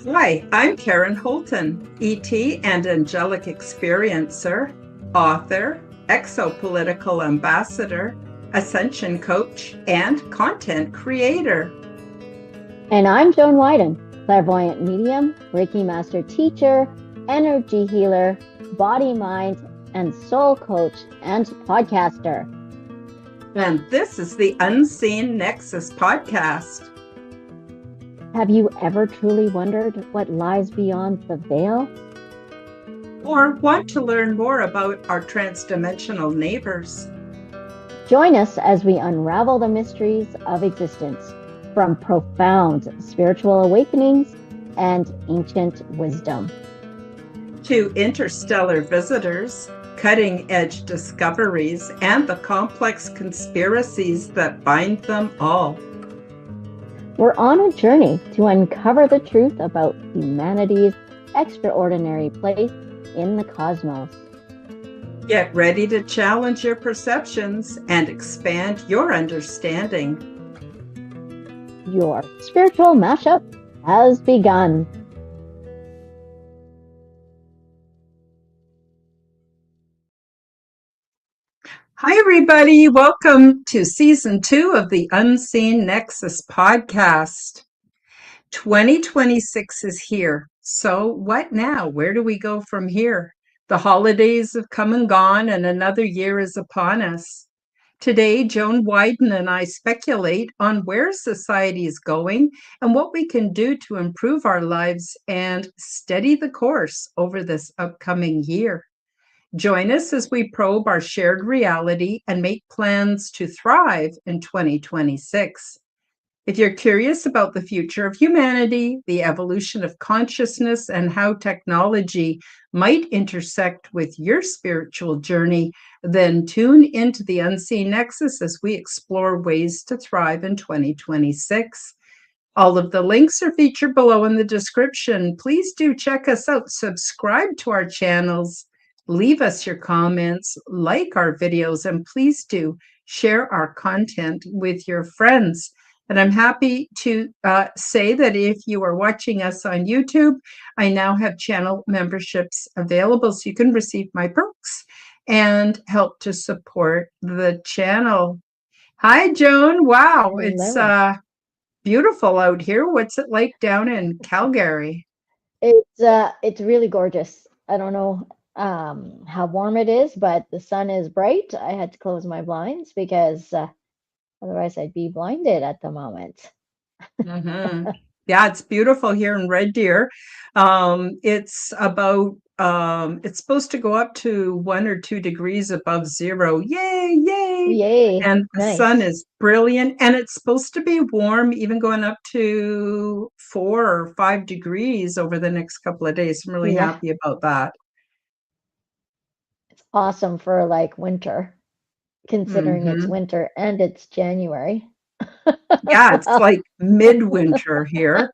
Hi, I'm Karen Holton, ET and angelic experiencer, author, exopolitical ambassador, ascension coach, and content creator. And I'm Joan Widen, clairvoyant medium, Reiki master teacher, energy healer, body, mind, and soul coach and podcaster. And this is the Unseen Nexus podcast. Have you ever truly wondered what lies beyond the veil? Or want to learn more about our transdimensional neighbors? Join us as we unravel the mysteries of existence, from profound spiritual awakenings and ancient wisdom to interstellar visitors, cutting-edge discoveries, and the complex conspiracies that bind them all. We're on a journey to uncover the truth about humanity's extraordinary place in the cosmos. Get ready to challenge your perceptions and expand your understanding. Your spiritual mashup has begun. Hi, everybody. Welcome to season 2 of the Unseen Nexus podcast. 2026 is here. So what now? Where do we go from here? The holidays have come and gone, and another year is upon us. Today, Joan Widen and I speculate on where society is going and what we can do to improve our lives and steady the course over this upcoming year. Join us as we probe our shared reality and make plans to thrive in 2026. If you're curious about the future of humanity, the evolution of consciousness, and how technology might intersect with your spiritual journey, then tune into the Unseen Nexus as we explore ways to thrive in 2026. All of the links are featured below in the description. Please do check us out. Subscribe to our channels. Leave us your comments, like our videos, and please do share our content with your friends. And I'm happy to say that if you are watching us on YouTube, I now have channel memberships available so you can receive my perks and help to support the channel. Hi, Joan. Wow, it's beautiful out here. What's it like down in Calgary? It's really gorgeous. I don't know how warm it is, but the sun is bright. I had to close my blinds because otherwise I'd be blinded at the moment. Mm-hmm. Yeah, it's beautiful here in Red Deer. It's about it's supposed to go up to 1 or 2 degrees above zero. Yay, yay. Yay, And the sun nice. is brilliant. And it's supposed to be warm, even going up to 4 or 5 degrees over the next couple of days. I'm really Yeah, happy about that. it's awesome for like winter, considering it's Mm-hmm. winter and it's January. Yeah, it's like midwinter here.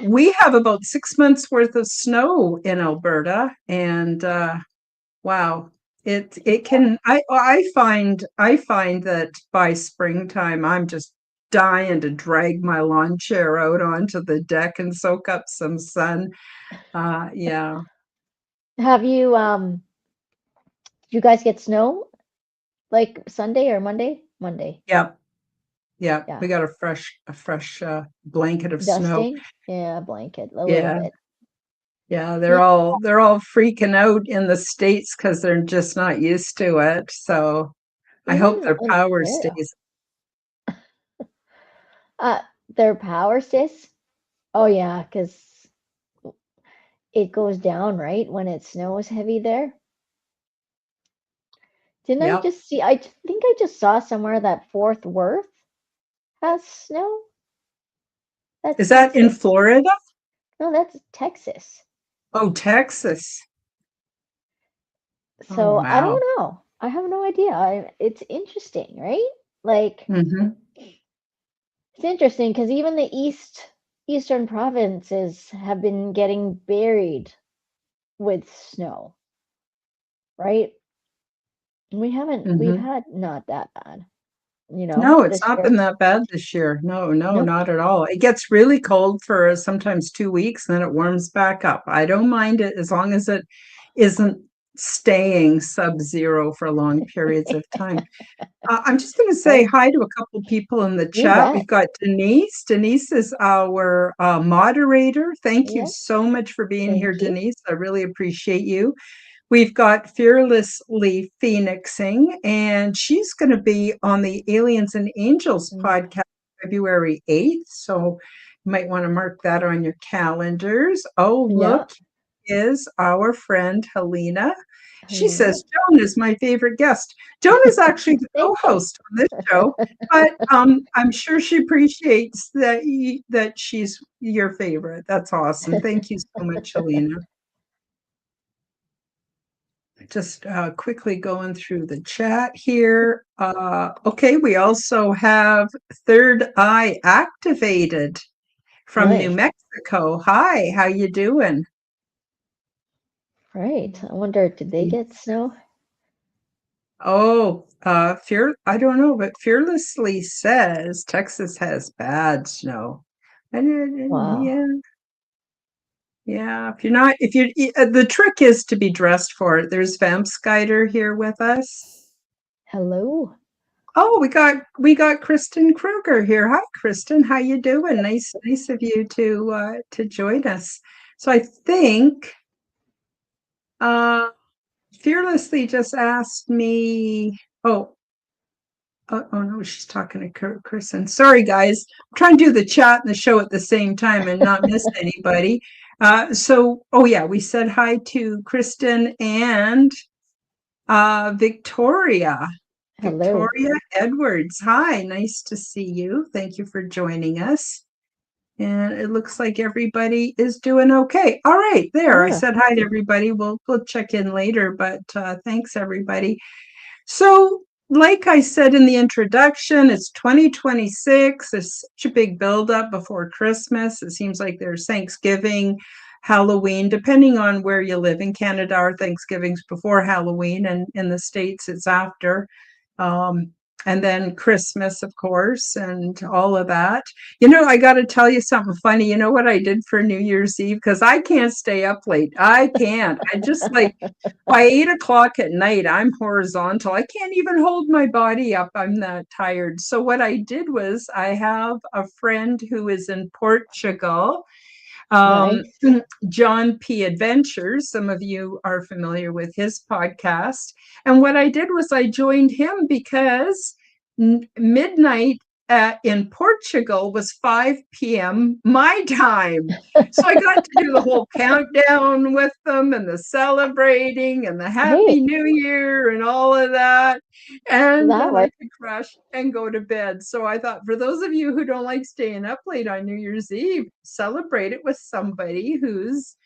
We have about 6 months worth of snow in Alberta, and wow, it can. I find that by springtime, I'm just dying to drag my lawn chair out onto the deck and soak up some sun. Yeah, Have you guys get snow like Sunday or Monday? Monday. yeah, yeah. Yeah. We got a fresh blanket of snow. Dusting? Yeah, blanket a little Yeah. bit. Yeah, Yeah. they're all freaking out in the States because they're just not used to it. So I hope Even their power Ontario. stays. Uh, their power stays. Oh yeah, because it goes down, right? When it snows heavy there. Didn't I Yep. just see? I think I just saw somewhere that Fort Worth has snow. That's Is that in Texas. Florida? No, that's Texas. Oh, Texas. Oh, So I wow. don't know. I have no idea. It's interesting, right? Like Hmm. it's interesting because even the eastern provinces have been getting buried with snow, right? We've Hmm. had not that bad. No, it's this not year. been that bad this year. No, no, No. not at all. It gets really cold for sometimes 2 weeks, and then it warms back up. I don't mind it as long as it isn't staying sub-zero for long periods of time. I'm just going to say Right. hi to a couple people in the You chat. We've bet. got Denise. Denise is our moderator. Thank you Yep. so much for being here, Thank you. Denise. I really appreciate you. We've got Fearlessly Phoenixing, and she's going to be on the Aliens and Angels Mm, podcast February 8th. So you might want to mark that on your calendars. Oh, yeah. look, is our friend Helena. She Helena. says Joan is my favorite guest. Joan is actually the Thank you. co-host on this show, but I'm sure she appreciates that she's your favorite. That's awesome. Thank you so much, Helena. Just quickly going through the chat here. Okay, we also have Third Eye Activated from New Nice. Mexico. Hi, how you doing? Right. I wonder, did they get snow? Oh, I don't know, but Fearlessly says Texas has bad snow. And Wow. yeah, yeah. If you're not, if you, the trick is to be dressed for it. There's Vamp Skider here with us. Hello. Oh, we got Kristen Kruger here. Hi, Kristen. How you doing? Nice of you to join us. So I think uh Fearlessly just asked me. Oh no, she's talking to Kristen. Sorry, guys. I'm trying to do the chat and the show at the same time and not miss anybody. Oh yeah, we said hi to Kristen and Victoria. Hello. Victoria Edwards. Hi, nice to see you. Thank you for joining us. And it looks like everybody is doing okay. All right, there. I Yeah. said hi to everybody. We'll check in later, but thanks everybody. So, like I said in the introduction, it's 2026. There's such a big buildup before Christmas. It seems like there's Thanksgiving, Halloween, depending on where you live. In Canada, our Thanksgiving's before Halloween, and in the States, it's after. Um, and then Christmas, of course, and all of that. I got to tell you something funny. You know what I did for New Year's Eve? Because I can't stay up late. I can't. I just like by 8 o'clock at night, I'm horizontal. I can't even hold my body up. I'm that tired. So, what I did was, I have a friend who is in Portugal, um, Nice. John P. Adventures. Some of you are familiar with his podcast. And what I did was, I joined him because midnight in Portugal was 5 p.m. my time. So I got to do the whole countdown with them and the celebrating and the Hey, Happy New Year and all of that. And that then I worked. could crash and go to bed. So I thought, for those of you who don't like staying up late on New Year's Eve, celebrate it with somebody who's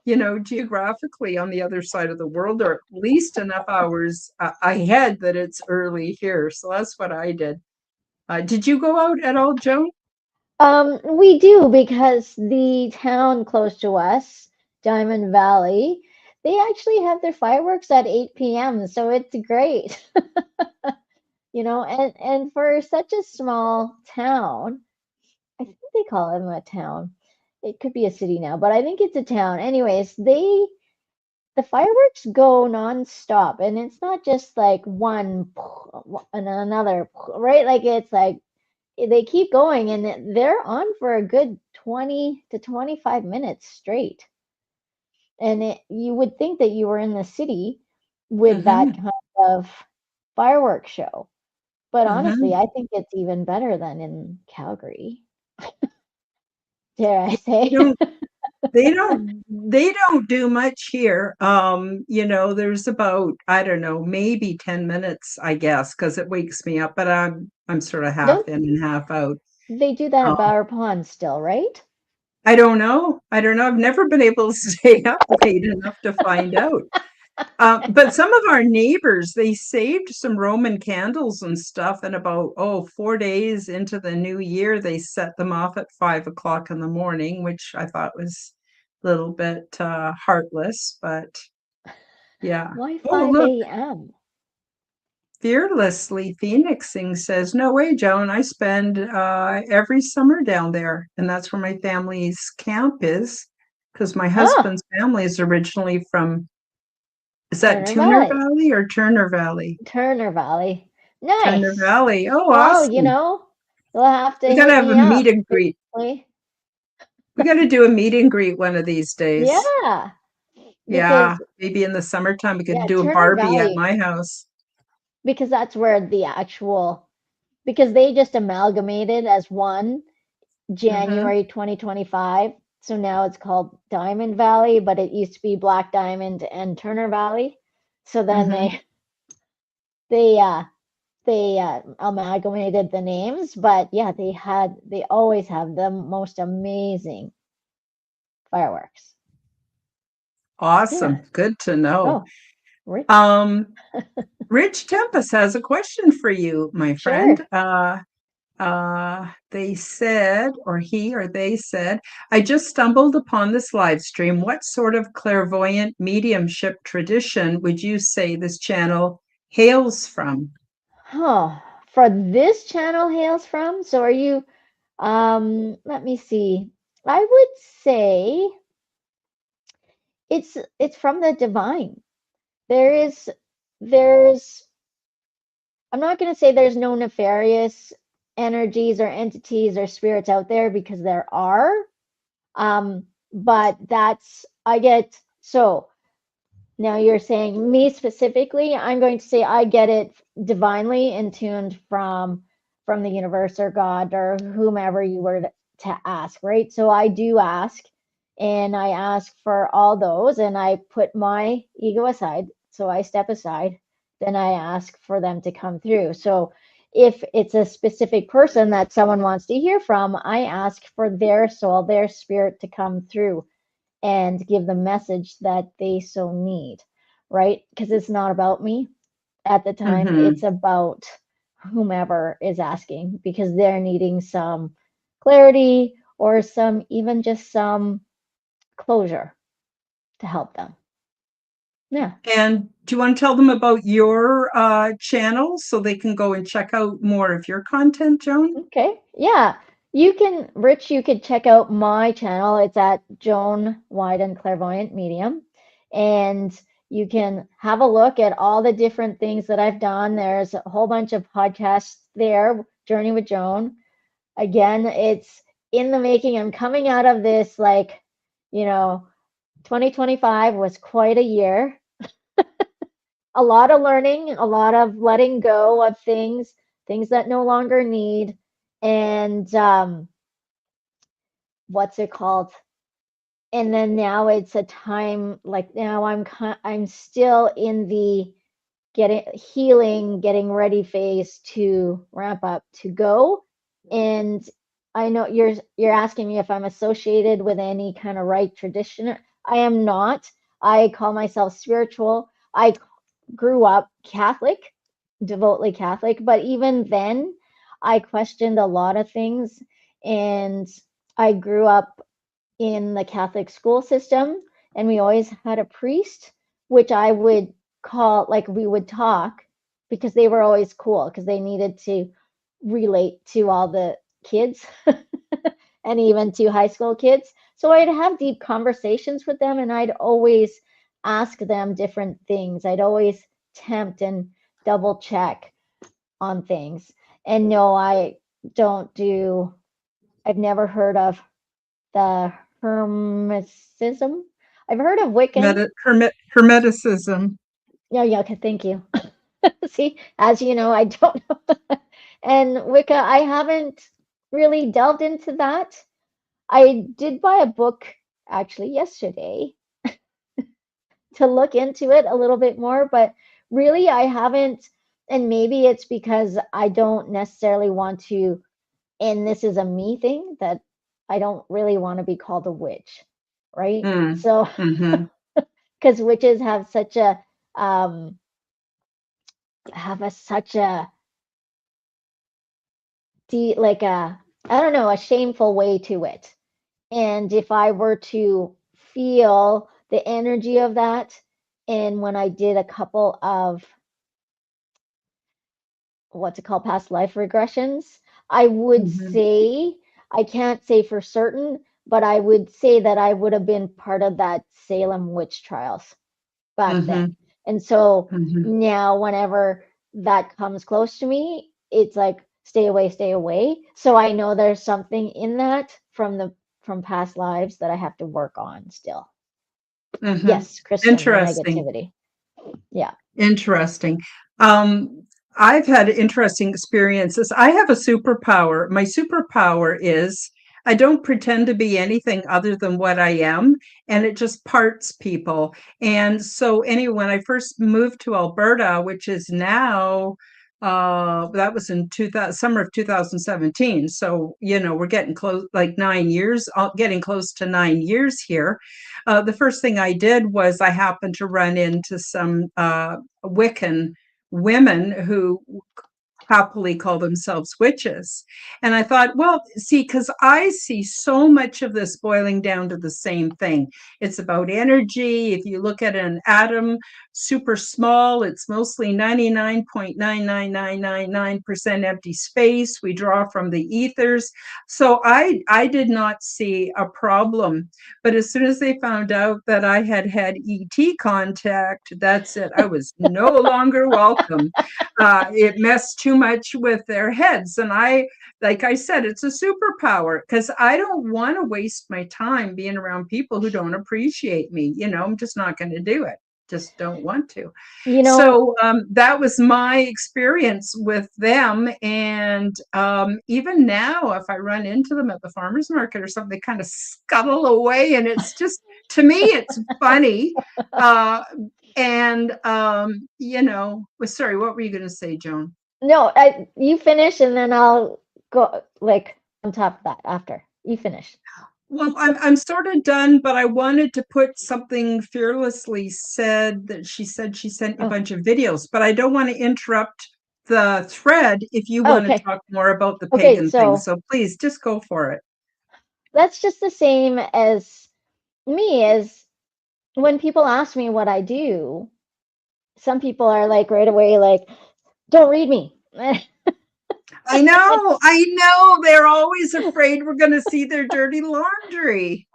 geographically on the other side of the world, or at least enough hours ahead that it's early here. So that's what I did. Did you go out at all, Joan? We do because the town close to us, Diamond Valley, they actually have their fireworks at 8 p.m., so it's great. And for such a small town, I think they call it a town. It could be a city now, but I think it's a town. Anyways, the fireworks go nonstop, and it's not just like one and another, right? Like it's like they keep going, and they're on for a good 20 to 25 minutes straight. And you would think that you were in the city with that Mm-hmm. kind of fireworks show. But honestly, Mm-hmm. I think it's even better than in Calgary, dare I They say. don't they don't do much here. There's about, I don't know, maybe 10 minutes, I guess, because it wakes me up, but I'm sort of half Don't in and half out. they do that at Um, Bower Pond still, right? I don't know. I don't know. I've never been able to stay up late enough to find out. But some of our neighbors, they saved some Roman candles and stuff, and about 4 days into the new year, they set them off at 5 o'clock in the morning, which I thought was a little bit heartless, but yeah. Why Oh, 5 look, a.m.? Fearlessly Phoenixing says, no way, Joan. I spend every summer down there, and that's where my family's camp is, because my Oh, husband's family is originally from, is that Turner Tuner Valley. Valley or Turner Valley? Turner Valley. Turner Nice. Valley. Oh, Well, awesome. you'll have to We got to hit have a me meet up. and greet. Basically. We got to do a meet and greet one of these days. Yeah, Yeah, because maybe in the summertime we could yeah, do a Turner Barbie at Valley, my house. because that's where because they just amalgamated as one Hmm. January 2025. So now it's called Diamond Valley, but it used to be Black Diamond and Turner Valley. So then Hmm. they amalgamated the names, but yeah, they always have the most amazing fireworks. Yeah. Awesome. Good to know. Oh, Rich. Um, Rich Tempest has a question for you, my friend. Sure. They said, or he or they said, I just stumbled upon this live stream. What sort of clairvoyant mediumship tradition would you say this channel hails from? Oh, for this channel hails from. So are you let me see. I would say it's from the divine. There is there's I'm not going to say there's no nefarious energies or entities or spirits out there, because there are. But that's I get so now you're saying me specifically. I'm going to say I get it divinely in tuned from the universe or God or whomever you were to ask, right? So I do ask, and I ask for all those, and I put my ego aside. So I step aside, then I ask for them to come through. So if it's a specific person that someone wants to hear from, I ask for their soul, their spirit to come through and give the message that they so need, right? Because it's not about me at the time, Hmm. it's about whomever is asking, because they're needing some clarity or some, even just some closure to help them. Yeah. And do you want to tell them about your channel so they can go and check out more of your content, Joan? Okay. Yeah. Rich, you could check out my channel. It's at Joan Widen Clairvoyant Medium. And you can have a look at all the different things that I've done. There's a whole bunch of podcasts there, Journey with Joan. Again, it's in the making. I'm coming out of this, like, you know, 2025 was quite a year. A lot of learning, a lot of letting go of things that no longer need. And what's it called? And then now it's a time, like now I'm still in the getting healing, getting ready phase to ramp up to go. And I know you're asking me if I'm associated with any kind of right tradition. I am not. I call myself spiritual. I grew up Catholic, devotedly Catholic, but even then I questioned a lot of things. And I grew up in the Catholic school system, and we always had a priest, which I would call, like, we would talk, because they were always cool, because they needed to relate to all the kids and even to high school kids. So I'd have deep conversations with them, and I'd always ask them different things. I'd always tempt and double check on things. And no, don't do, I've never heard of the Hermeticism. I've heard of Wiccan. Hermeticism. Yeah, yeah, okay, thank you. See, as you know, I don't know. And Wicca, I haven't really delved into that. I did buy a book actually yesterday to look into it a little bit more, but really I haven't. And maybe it's because I don't necessarily want to, and this is a me thing, that I don't really want to be called a witch, right? Mm. So, Hmm. because witches have such a um such a like a, I don't know, a shameful way to it. And if I were to feel the energy of that, and when I did a couple of what's it called, past life regressions. I would Mhm. say, I can't say for certain, but I would say that I would have been part of that Salem witch trials back then. Mhm. And so Mhm. now, whenever that comes close to me, it's like, stay away, stay away. So I know there's something in that from past lives that I have to work on still. Mhm. Yes, Kristen, the Interesting. negativity. Yeah. Interesting. Um, I've had interesting experiences. I have a superpower. My superpower is I don't pretend to be anything other than what I am, and it just parts people. And so, anyway, when I first moved to Alberta, which is now, that was in 2000, summer of 2017. So, we're getting close, like 9 years, getting close to 9 years here. The first thing I did was I happened to run into some Wiccan women who happily call themselves witches. And I thought, well, see, because I see so much of this boiling down to the same thing. It's about energy. If you look at an atom, super small, it's mostly 99.99999% empty space. We draw from the ethers. So I did not see a problem. But as soon as they found out that I had had ET contact, that's it. I was no longer welcome. It messed too much with their heads. And like I said, it's a superpower because I don't want to waste my time being around people who don't appreciate me. I'm just not going to do it. Just don't want to. You know, So that was my experience with them. And even now, if I run into them at the farmer's market or something, they kind of scuttle away. And it's just, to me, it's funny. Uh, and sorry, what were you going to say, Joan? no, you finish and then I'll go like on top of that after. You finish. Well, I'm sort of done, but I wanted to put something Fearlessly said that she sent me a Oh, bunch of videos, but I don't want to interrupt the thread if you want to okay. talk more about the Okay, pagan thing. so So please just go for it. that's just the same as me as when people ask me what I do, some people are like right away like, don't read me. I know. They're always afraid we're going to see their dirty laundry.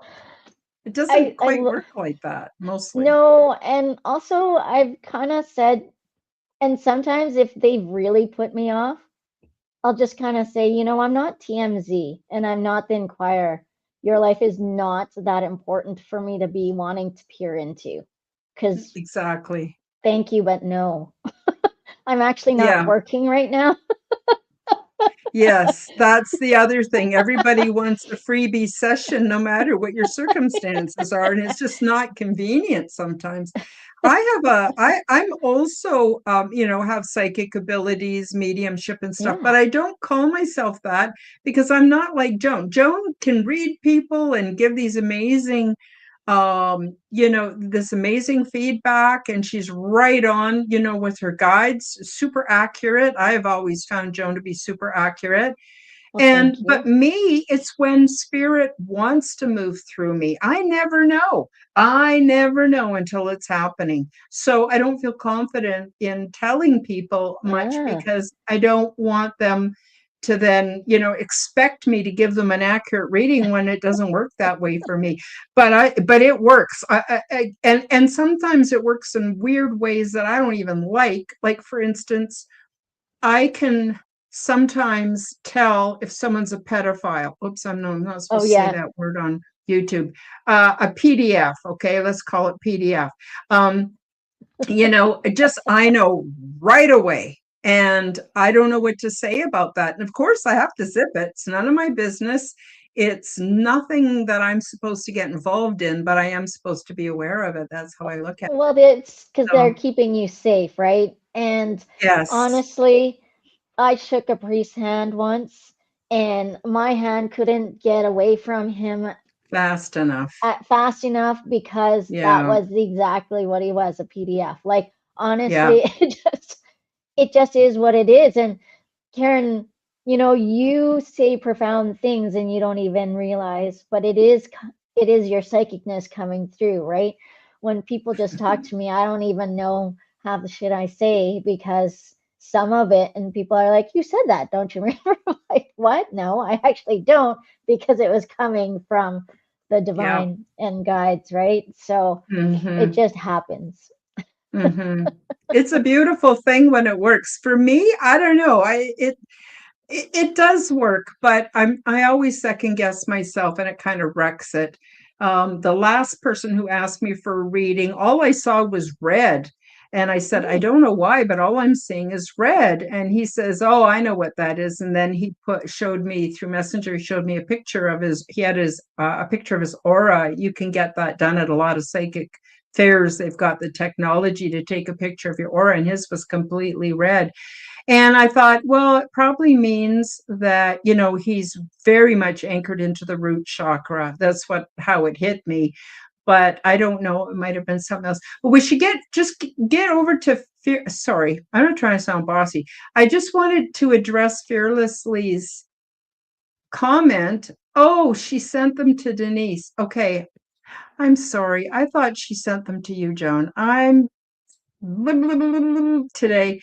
It doesn't I quite work like that, mostly. no, and also I've kind of said, and sometimes if they really put me off, I'll just kind of say, I'm not TMZ and I'm not the Inquirer. Your life is not that important for me to be wanting to peer into. Because Exactly. thank you, but no. I'm actually not Yeah. working right now. Yes, that's the other thing. Everybody wants a freebie session, no matter what your circumstances are, and it's just not convenient sometimes. I'm also, have psychic abilities, mediumship and stuff, but Yeah. I don't call myself that because I'm not like Joan. Joan can read people and give these amazing this amazing feedback, and she's right on, with her guides, super accurate. I have always found Joan to be super accurate. Well, And thank but you. me, it's when spirit wants to move through me. I never know until it's happening. So I don't feel confident in telling people much Ah, because I don't want them to then, expect me to give them an accurate reading when it doesn't work that way for me. But it works. And sometimes it works in weird ways that I don't even like. Like, for instance, I can sometimes tell if someone's a pedophile. Oops, I'm not oh, supposed to say yeah. that word on YouTube. A PDF, okay, let's call it PDF. Um, I know right away. And I don't know what to say about that. And of course, I have to zip it. It's none of my business. It's nothing that I'm supposed to get involved in, but I am supposed to be aware of it. That's how I look at Well, it's because it. they're So, keeping you safe, right? And yes, honestly, I shook a priest's hand once, and my hand couldn't get away from him fast enough. fast enough because that Yeah, was exactly what he was, a PDF. Like, yeah. honestly, it just is what it is. And Karen, you say profound things and you don't even realize, but it is your psychicness coming through, right? When people just talk to me, I don't even know half the shit I say because some of it, and people are like, you said that, don't you remember? I'm like, what? No, I actually don't, because it was coming from the Yeah. divine and guides, right? So it Mm-hmm. just happens. Mm-hmm. It's a beautiful thing when it works. For me, I don't know. It does work, but I always second guess myself and it kind of wrecks it. The last person who asked me for a reading, all I saw was red. And I said, I Mm, don't know why, but all I'm seeing is red. And he says, oh, I know what that is. And then he showed me through Messenger, he showed me a picture of he had a picture of his aura. You can get that done at a lot of psychic fairs. They've got the technology to take a picture of your aura, and his was completely red. And I thought, well, it probably means that, he's very much anchored into the root chakra. That's how it hit me. But I don't know. It might have been something else. But we should get over to fear. Sorry, I'm not trying to sound bossy. I just wanted to address Fearlessly's comment. Oh, she sent them to Denise. Okay. I'm sorry. I thought she sent them to you, Joan. I'm today,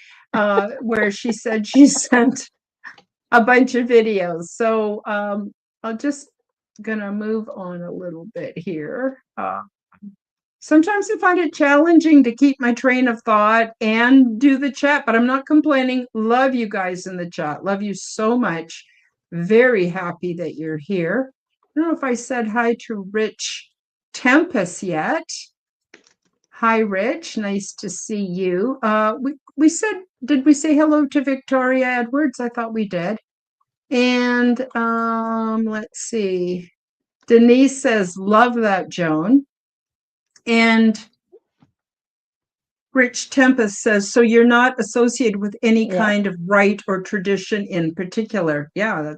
where she said she sent a bunch of videos. So I'll just gonna move on a little bit here. Sometimes I find it challenging to keep my train of thought and do the chat, but I'm not complaining. Love you guys in the chat. Love you so much. Very happy that you're here. I don't know if I said hi to Rich Tempest yet. Hi, Rich. Nice to see you. We said, did we say hello to Victoria Edwards? I thought we did. And let's see. Denise says, love that, Joan. And Rich Tempest says, so you're not associated with any yeah. kind of rite or tradition in particular. Yeah,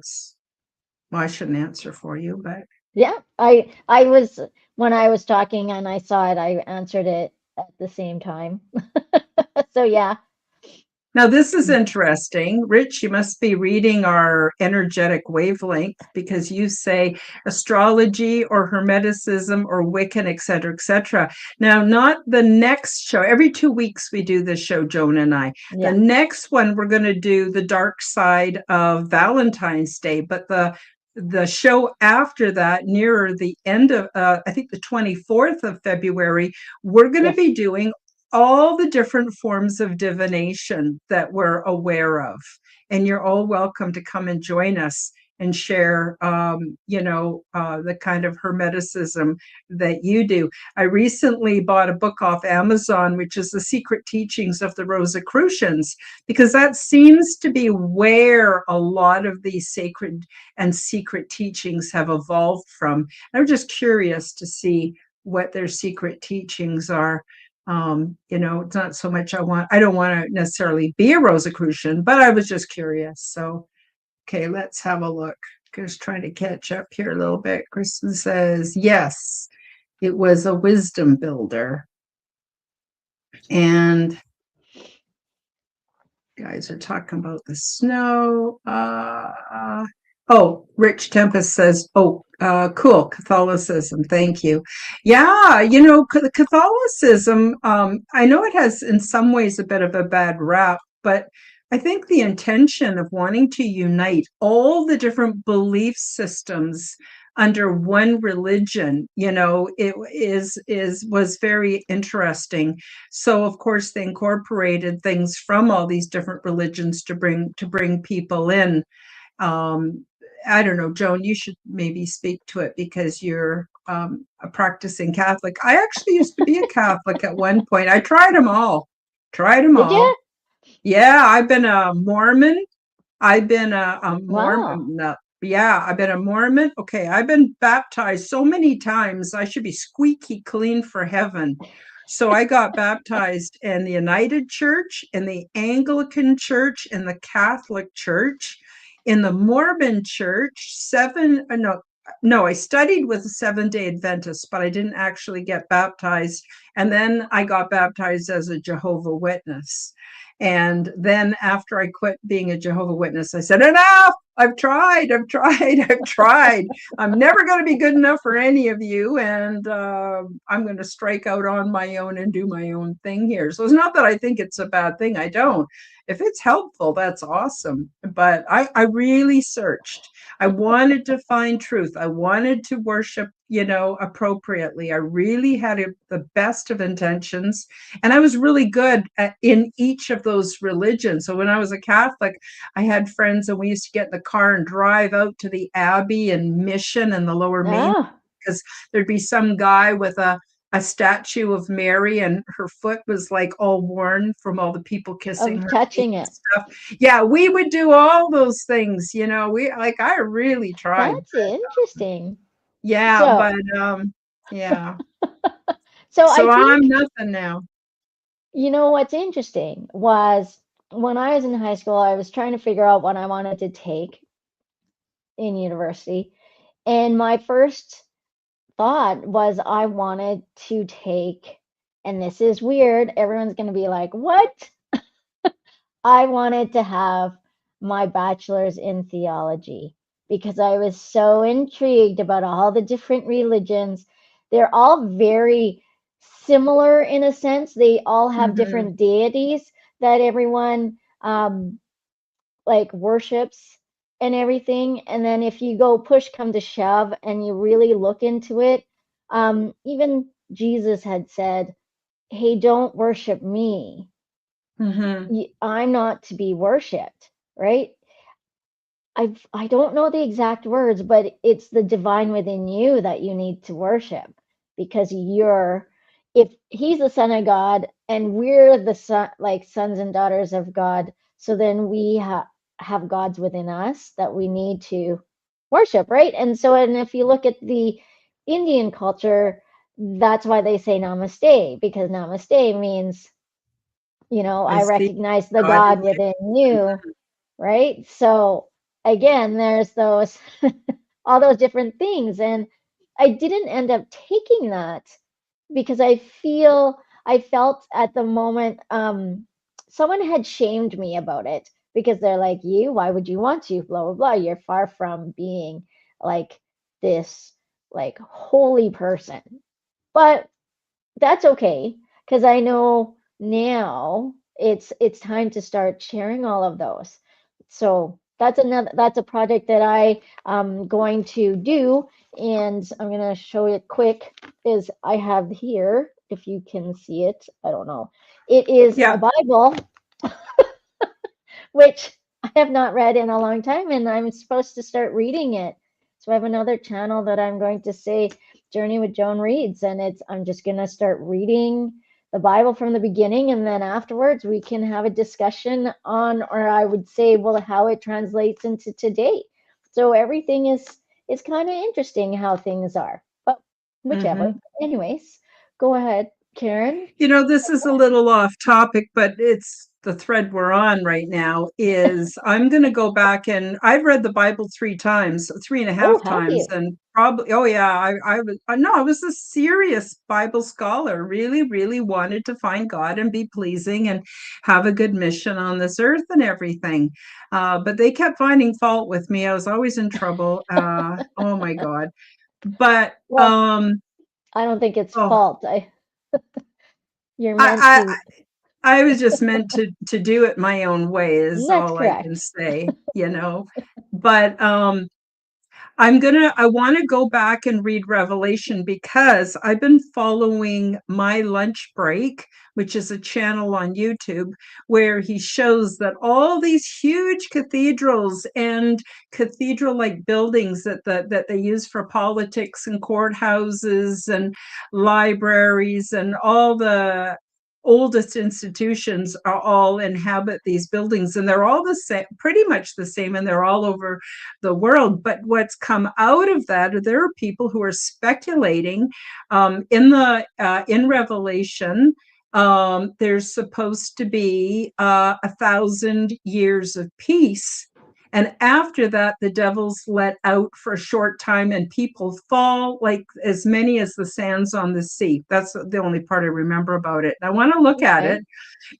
well, I shouldn't answer for you, but Yeah. I was, when I was talking and I saw it, I answered it at the same time. So yeah. now, this is interesting. Rich, you must be reading our energetic wavelength, because you say astrology or Hermeticism or Wiccan, et cetera, et cetera. Now, not the next show. Every 2 weeks we do this show, Joan and I. The Yeah. next one, we're going to do the dark side of Valentine's Day, but the show after that, nearer the end of, I think the 24th of February, we're going to Yes. be doing all the different forms of divination that we're aware of. And you're all welcome to come and join us and share, the kind of Hermeticism that you do. I recently bought a book off Amazon, which is The Secret Teachings of the Rosicrucians, because that seems to be where a lot of these sacred and secret teachings have evolved from. I'm just curious to see what their secret teachings are. It's not so much I don't want to necessarily be a Rosicrucian, but I was just curious. So, okay, let's have a look. Just trying to catch up here a little bit. Kristen says, yes, it was a wisdom builder. And guys are talking about the snow. Rich Tempest says, cool, Catholicism. Thank you. Yeah, Catholicism, I know it has in some ways a bit of a bad rap, but I think the intention of wanting to unite all the different belief systems under one religion, was very interesting. So of course they incorporated things from all these different religions to bring people in. I don't know, Joan, you should maybe speak to it, because you're a practicing Catholic. I actually used to be a Catholic at one point. I tried them all. Tried them Did all. you? Yeah, I've been a Mormon. I've been a Wow. Mormon. No, yeah, I've been a Mormon. Okay, I've been baptized so many times. I should be squeaky clean for heaven. So I got baptized in the United Church, in the Anglican Church, in the Catholic Church, in the Mormon Church. No, I studied with the Seventh-day Adventists, but I didn't actually get baptized. And then I got baptized as a Jehovah Witness. And then after I quit being a Jehovah Witness, I said, enough, I've tried. I'm never going to be good enough for any of you. And I'm going to strike out on my own and do my own thing here. So it's not that I think it's a bad thing. I don't. if it's helpful, that's awesome. But I really searched. I wanted to find truth. I wanted to worship, appropriately. I really had the best of intentions. And I was really good in each of those religions. So when I was a Catholic, I had friends and we used to get in the car and drive out to the Abbey and Mission and the Lower Main, Ah, because there'd be some guy with a statue of Mary and her foot was like all worn from all the people kissing of her feet touching and it. stuff. Yeah, we would do all those things, I really tried. That's interesting. Yeah, So, but yeah. so I So I'm think, nothing now. what's interesting was when I was in high school, I was trying to figure out what I wanted to take in university. And my first thought was I wanted to take, and this is weird, everyone's going to be like, what? I wanted to have my bachelor's in theology because I was so intrigued about all the different religions. They're all very similar in a sense. They all have Hmm. different deities that everyone like worships and everything. And then if you go push come to shove and you really look into it, even Jesus had said, "Hey, don't worship me. Hmm. I'm not to be worshipped," right? I don't know the exact words, but it's the divine within you that you need to worship because you're if he's the son of God and we're the son like sons and daughters of God, so then we have gods within us that we need to worship, right? And if you look at the Indian culture, that's why they say namaste, because namaste means, I I see recognize the God in God within you, right? So again, there's those all those different things. And I didn't end up taking that because I felt at the moment someone had shamed me about it because they're like, you, why would you want to? Blah blah blah. You're far from being like this like holy person. But that's okay because I know now it's time to start sharing all of those. So that's a project that I am going to do, and I'm gonna show it quick. Is I have here, if you can see it, I don't know. It is a Yeah. Bible, which I have not read in a long time, and I'm supposed to start reading it. So I have another channel that I'm going to say Journey with Joan Reads, and I'm just gonna start reading the Bible from the beginning, and then afterwards we can have a discussion on, or I would say, well, how it translates into today. So everything is kind of interesting how things are, but whichever. Hmm. Anyways, go ahead, Karen. This is a little off topic, but it's the thread we're on right now is I'm going to go back and I've read the Bible 3 times, three and a Oh, half have times, you? and probably, oh yeah, I was, no, I was a serious Bible scholar, really, really wanted to find God and be pleasing and have a good mission on this earth and everything. But they kept finding fault with me. I was always in trouble. Oh my God. But, Well, I don't think it's oh, fault. You're meant I, to. I was just meant to do it my own way is That's all I can correct. say. But I want to go back and read Revelation because I've been following My Lunch Break, which is a channel on YouTube where he shows that all these huge cathedrals and cathedral-like buildings that they use for politics and courthouses and libraries and all the oldest institutions are all inhabit these buildings, and they're all the same, pretty much the same, and they're all over the world. But what's come out of that, there are people who are speculating in Revelation. There's supposed to be 1,000 years of peace. And after that, the devil's let out for a short time and people fall like as many as the sands on the sea. That's the only part I remember about it. I want to look at Okay. it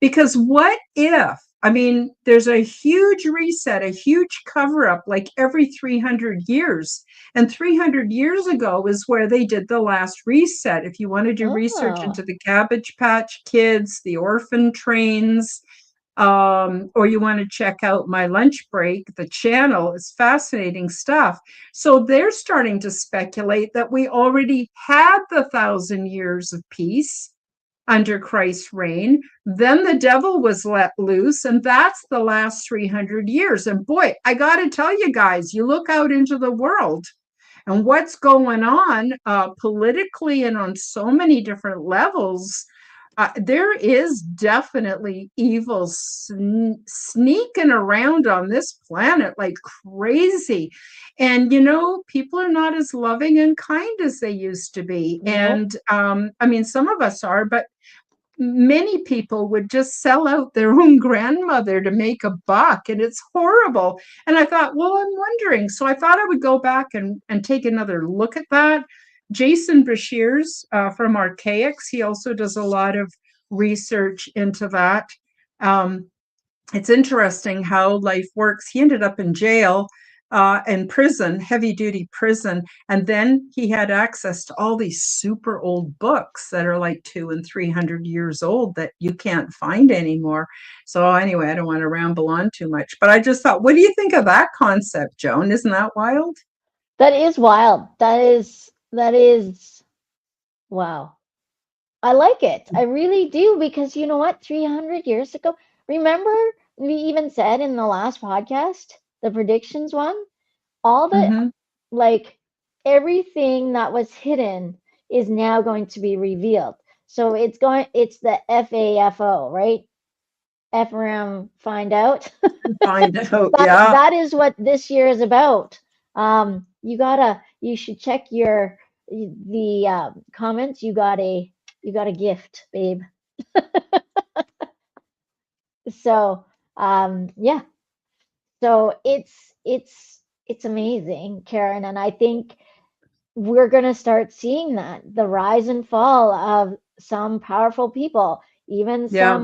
because what if, I mean, there's a huge reset, a huge cover up like every 300 years. And 300 years ago is where they did the last reset. If you want to do research Oh, into the Cabbage Patch Kids, the orphan trains, or you want to check out my lunch break, the channel is fascinating stuff. So they're starting to speculate that we already had the 1,000 years of peace under Christ's reign. Then the devil was let loose, and that's the last 300 years. And boy, I got to tell you guys, you look out into the world and what's going on politically and on so many different levels. There is definitely evil sneaking around on this planet like crazy. And, people are not as loving and kind as they used to be. Nope. And I mean, some of us are, but many people would just sell out their own grandmother to make a buck, and it's horrible. And I thought, well, I'm wondering, so I thought I would go back and take another look at that. Jason Bashir's from Archaics, he also does a lot of research into that. It's interesting how life works. He ended up in jail, in prison, heavy duty prison. And then he had access to all these super old books that are like 200 and 300 years old that you can't find anymore. So anyway, I don't want to ramble on too much, but I just thought, what do you think of that concept, Joan? Isn't that wild? That is wild. That is wow. I like it. I really do because you know what? 300 years ago, remember we even said in the last podcast, the predictions one, all the Mm-hmm. like everything that was hidden is now going to be revealed. So it's the FAFO, right? F around find out. Find out, that yeah. that is what this year is about. You should check the comments. You got a gift, babe. So yeah. So it's amazing, Karen, and I think we're gonna start seeing that the rise and fall of some powerful people, even Yeah.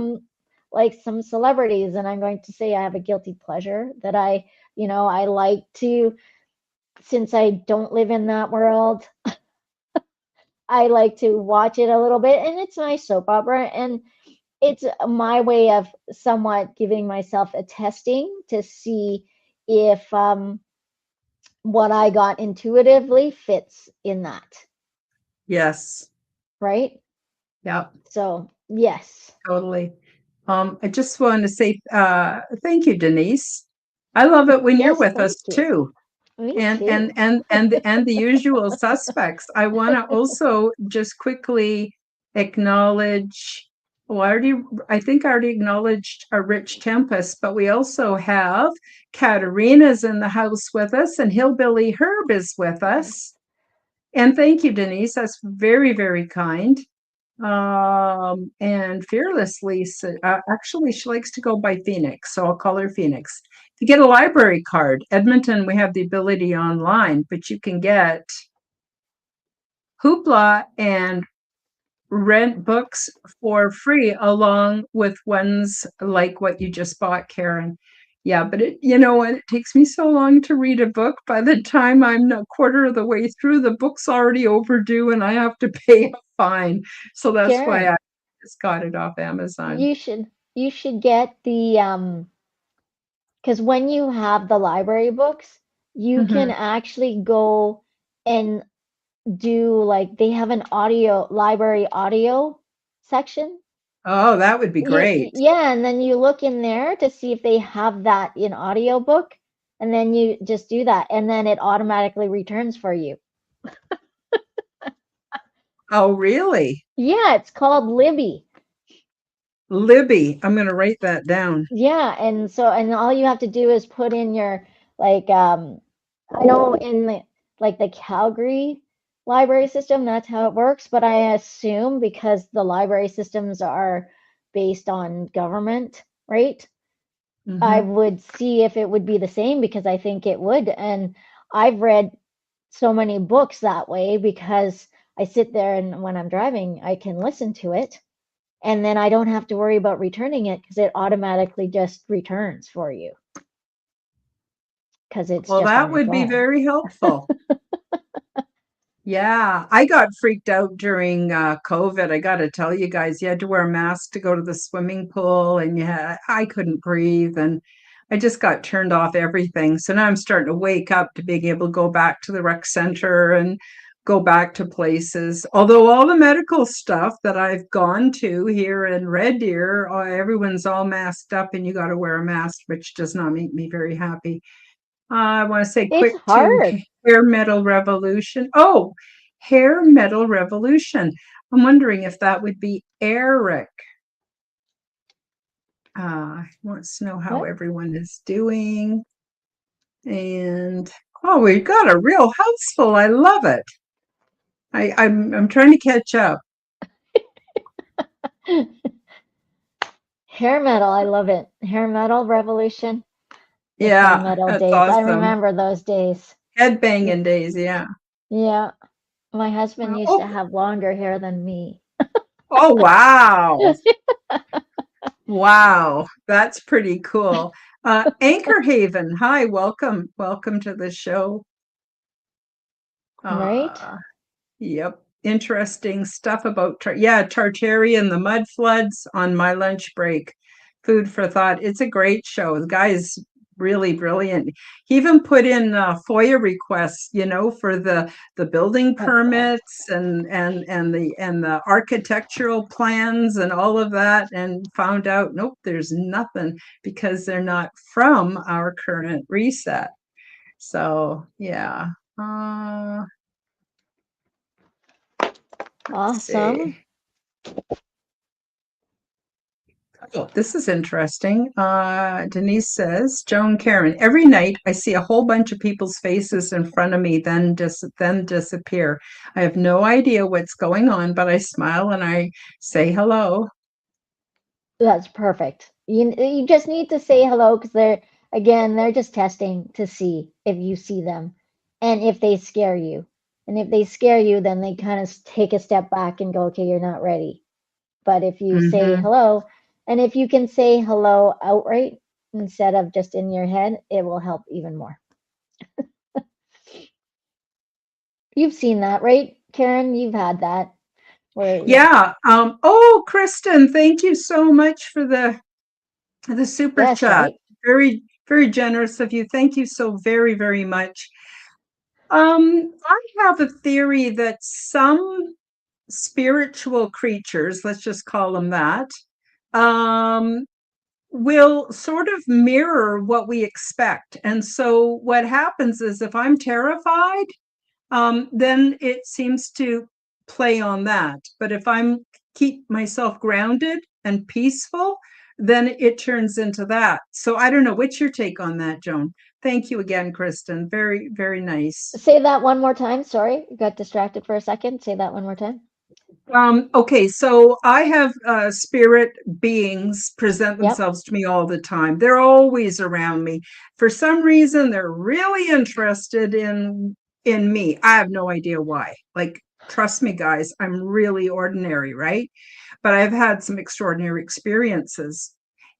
some celebrities. And I'm going to say I have a guilty pleasure that I like to, since I don't live in that world, I like to watch it a little bit, and it's my soap opera, and it's my way of somewhat giving myself a testing to see if what I got intuitively fits in that, Yes. right? Yeah. So, yes. Totally. I just want to say thank you, Denise. I love it when you're Yes, with thank us you. too. Me And the usual suspects. I want to also just quickly acknowledge. Well, I think I already acknowledged a Rich Tempest, but we also have Katarina's in the house with us, and Hillbilly Herb is with us. And thank you, Denise. That's very, very kind. And Fearless Lisa, actually, she likes to go by Phoenix, so I'll call her Phoenix. To get a library card, Edmonton, we have the ability online, but you can get Hoopla and rent books for free along with ones like what you just bought, Karen. Yeah, but you know what? It takes me so long to read a book. By the time I'm a quarter of the way through, the book's already overdue and I have to pay a fine. So that's why Karen, I just got it off Amazon. you should get the because when you have the library books, you can Mm-hmm. actually go and do like they have an audio library audio section. Oh, that would be great. Yeah, and then you look in there to see if they have that in audiobook, and then you just do that, and then it automatically returns for you. Oh, really? Yeah, it's called Libby. Libby. I'm going to write that down. Yeah, and all you have to do is put in your like I know in the Calgary library system that's how it works, but I assume because the library systems are based on government, right? I Mm-hmm. would see if it would be the same because I think it would. And I've read so many books that way because I sit there and when I'm driving, I can listen to it. And then I don't have to worry about returning it because it automatically just returns for you because it's Well, just that on your would be phone. very helpful. Yeah, I got freaked out during COVID. I got to tell you guys, you had to wear a mask to go to the swimming pool, and yeah, I couldn't breathe, and I just got turned off everything. So now I'm starting to wake up to being able to go back to the rec center and go back to places. Although all the medical stuff that I've gone to here in Red Deer, everyone's all masked up, and you got to wear a mask, which does not make me very happy. I want to say It's quick to hard. hair metal revolution. Oh, hair metal revolution. I'm wondering if that would be Eric. Wants to know how What? everyone is doing. And oh, we've got a real house full. I love it. I'm trying to catch up. Hair metal, I love it. Hair metal revolution. The hair Yeah, metal that's days. I awesome. remember those days. Headbanging days, yeah. Yeah, my husband used to Oh, have longer hair than me. oh wow. Wow, that's pretty cool. Anchor Haven, hi, welcome. Welcome to the show. Right? Uh, yep, interesting stuff about Tartarian, the mud floods on my lunch break. Food for thought. It's a great show. The guy is really brilliant. He even put in FOIA requests, for the building Oh God. permits and the architectural plans and all of that, and found out nope, there's nothing because they're not from our current reset. So yeah. Let's Awesome. see. Oh, this is interesting. Denise says, Joan Karen, every night I see a whole bunch of people's faces in front of me, then disappear. I have no idea what's going on, but I smile and I say hello. That's perfect. You just need to say hello because they're just testing to see if you see them and if they scare you. And if they scare you, then they kind of take a step back and go, okay, you're not ready. But if you say Hmm. hello, and if you can say hello outright instead of just in your head, it will help even more. You've seen that, right, Karen? You've had that where, yeah, Yeah. Oh, Kristen, thank you so much for the super yes, chat. right? Very, very generous of you. Thank you so very, very much. I have a theory that some spiritual creatures, let's just call them that, um, will sort of mirror what we expect. And so what happens is if I'm terrified, then it seems to play on that. But if I'm keep myself grounded and peaceful, then it turns into that. So I don't know. What's your take on that, Joan? Thank you again, Kristen. Very, very nice. Say that one more time. Sorry, got distracted for a second. Say that one more time. Okay, so I have spirit beings present Yep, themselves to me all the time. They're always around me. For some reason, they're really interested in me. I have no idea why. Like, trust me, guys, I'm really ordinary, right? But I've had some extraordinary experiences.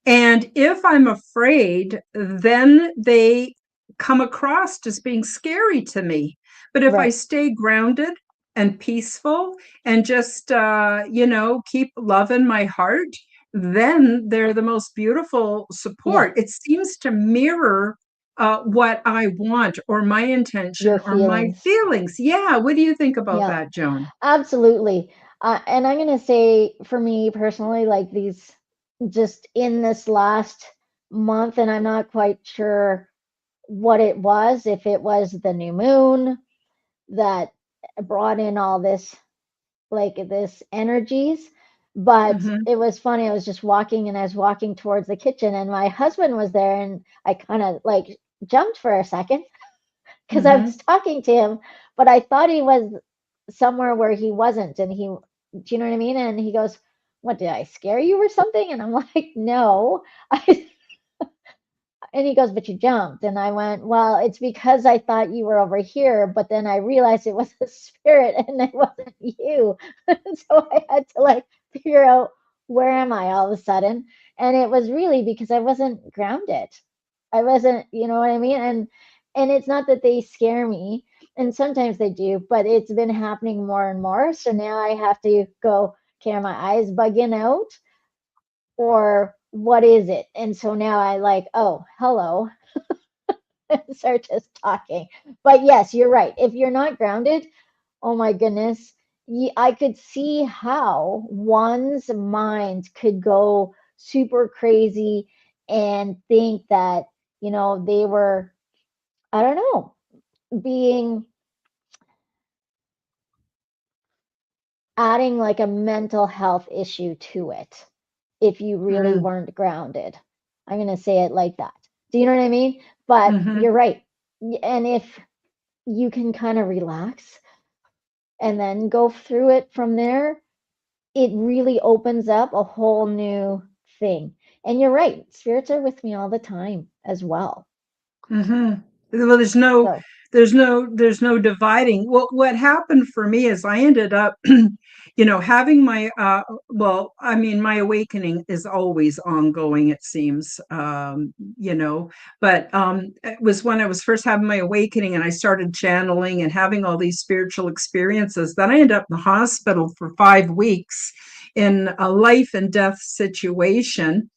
And if I'm afraid, then they come across as being scary to me. But if I right. stay grounded and peaceful and just keep love in my heart, then they're the most beautiful Yeah, support. It seems to mirror what I want or my intention your or my feelings. feelings. Yeah, what do you think about Yeah, that, Joan? absolutely. And I'm going to say for me personally, like these just in this last month, and I'm not quite sure what it was, if it was the new moon that brought in all this, like this energies. But Hmm. it was funny. I was just walking and I was walking towards the kitchen, and my husband was there, and I kind of like jumped for a second because I was Hmm. talking to him, but I thought he was somewhere where he wasn't. And do you know what I mean? And he goes, what, did I scare you or something? And I'm like, no. I, and he goes, but you jumped. And I went, well, it's because I thought you were over here, but then I realized it was a spirit and it wasn't you. So I had to like figure out where am I all of a sudden. And it was really because I wasn't grounded. I wasn't, you know what I mean? And it's not that they scare me. And sometimes they do, but it's been happening more and more. So now I have to go, okay, are my eyes bugging out? Or what is it? And so now I like, oh, hello, and start just talking. But yes, you're right. If you're not grounded, oh my goodness, I could see how one's mind could go super crazy and think that, they were, I don't know, being adding like a mental health issue to it if you really Mm, weren't grounded. I'm going to say it like that. Do you know what I mean? But mhm, you're right. And if you can kind of relax and then go through it from there, it really opens up a whole new thing. And you're right, spirits are with me all the time as well. mhm. Well, So, there's no dividing. Well, what happened for me is I ended up, having my, well, I mean, my awakening is always ongoing, it seems, but it was when I was first having my awakening and I started channeling and having all these spiritual experiences. Then I ended up in the hospital for 5 weeks in a life and death situation.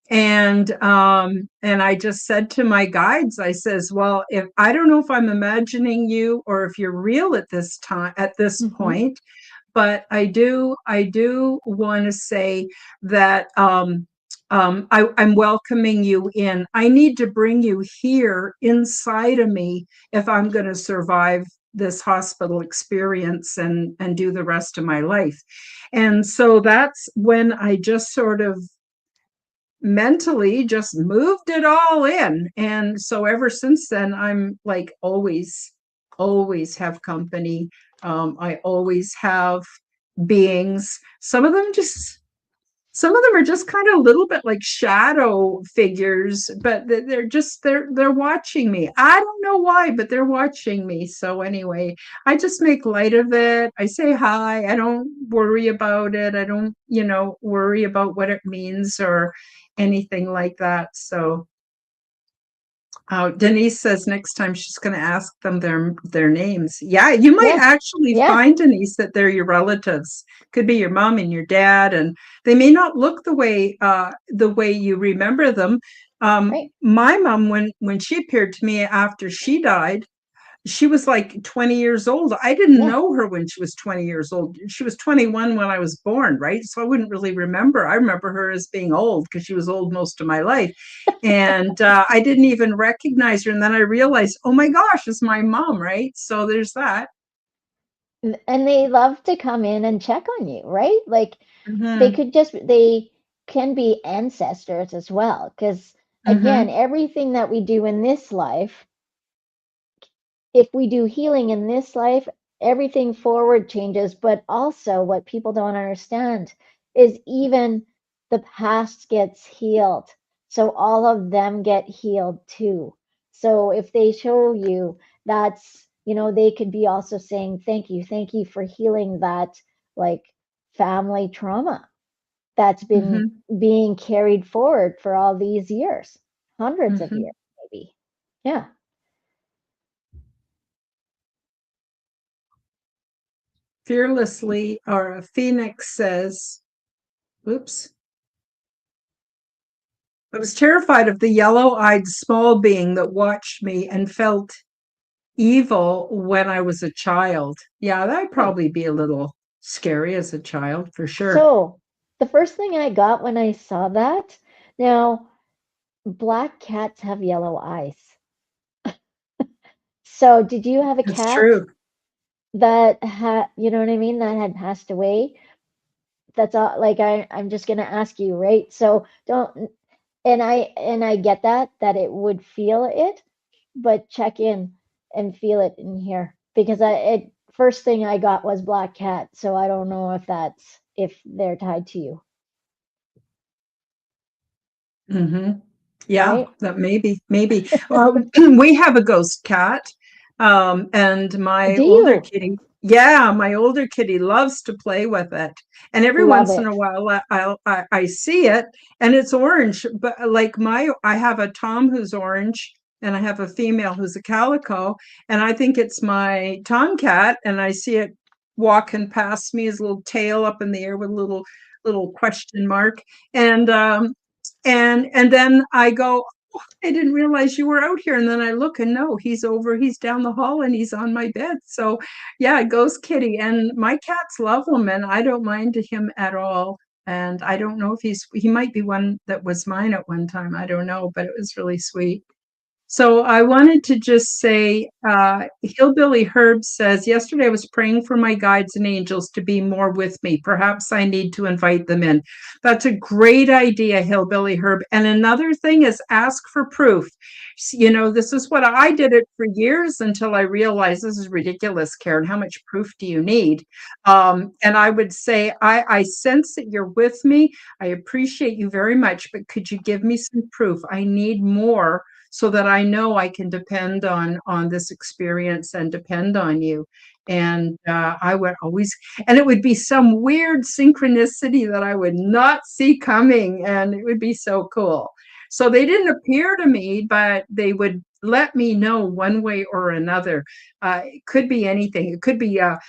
And I just said to my guides, I says, well, if I don't know if I'm imagining you or if you're real at this time, at this mhm, point, but I do want to say that I'm welcoming you in. I need to bring you here inside of me if I'm going to survive this hospital experience and do the rest of my life. And so that's when I just sort of mentally just moved it all in. And so ever since then, I'm like always have company. I always have beings. Some of them are just kind of a little bit like shadow figures, but they're watching me. I don't know why, but they're watching me. So anyway, I just make light of it. I say hi. I don't worry about it. I don't, worry about what it means or anything like that. So Denise says next time she's going to ask them their names. Yeah, you might yeah, actually yeah, find, Denise, that they're your relatives. Could be your mom and your dad, and they may not look the way you remember them. right. My mom, when she appeared to me after she died, she was like 20 years old. I didn't Yeah. know her when she was 20 years old. She was 21 when I was born, right? So I wouldn't really remember. I remember her as being old because she was old most of my life. And I didn't even recognize her. And then I realized, oh my gosh, it's my mom, right? So there's that. And they love to come in and check on you, right? Like Mm-hmm. they can be ancestors as well. Because again, Mm-hmm. everything that we do in this life, if we do healing in this life, everything forward changes. But also, what people don't understand is even the past gets healed. So all of them get healed too. So if they show you, that's, they could be also saying, thank you for healing that, like, family trauma that's been Mm-hmm. being carried forward for all these years, hundreds of Mm-hmm. years, maybe. Yeah. Fearlessly, or a Phoenix says, oops. I was terrified of the yellow-eyed small being that watched me and felt evil when I was a child. Yeah, that'd Hmm. probably be a little scary as a child, for sure. So the first thing I got when I saw that, now black cats have yellow eyes. So did you have a It's cat true. that had, you know what I mean, that had passed away? That's all, like I'm just gonna ask you, right? So don't, and I get that it would feel it, but check in and feel it in here because it first thing I got was black cat, so I don't know if they're tied to you, Hmm. Yeah, right? that maybe. We have a ghost cat, and my Do older you kitty. Yeah, my older kitty loves to play with it, and every love once in a it? while, I see it, and it's orange. But like I have a Tom who's orange, and I have a female who's a calico, and I think it's my tomcat, and I see it walking past me, his little tail up in the air with a little question mark, and and then I go, "Oh, I didn't realize you were out here." And then I look and no, he's down the hall and he's on my bed. So yeah, ghost kitty. And my cats love him and I don't mind him at all. And I don't know if he might be one that was mine at one time. I don't know, but it was really sweet. So I wanted to just say, Hillbilly Herb says, yesterday I was praying for my guides and angels to be more with me. Perhaps I need to invite them in. That's a great idea, Hillbilly Herb. And another thing is ask for proof. You know, this is what I did it for years until I realized this is ridiculous, Karen. How much proof do you need? And I would say, I sense that you're with me. I appreciate you very much, but could you give me some proof? I need more so that I know I can depend on this experience and depend on you. And I would always, and it would be some weird synchronicity that I would not see coming, and it would be so cool. So they didn't appear to me, but they would let me know one way or another. It could be anything. It could be a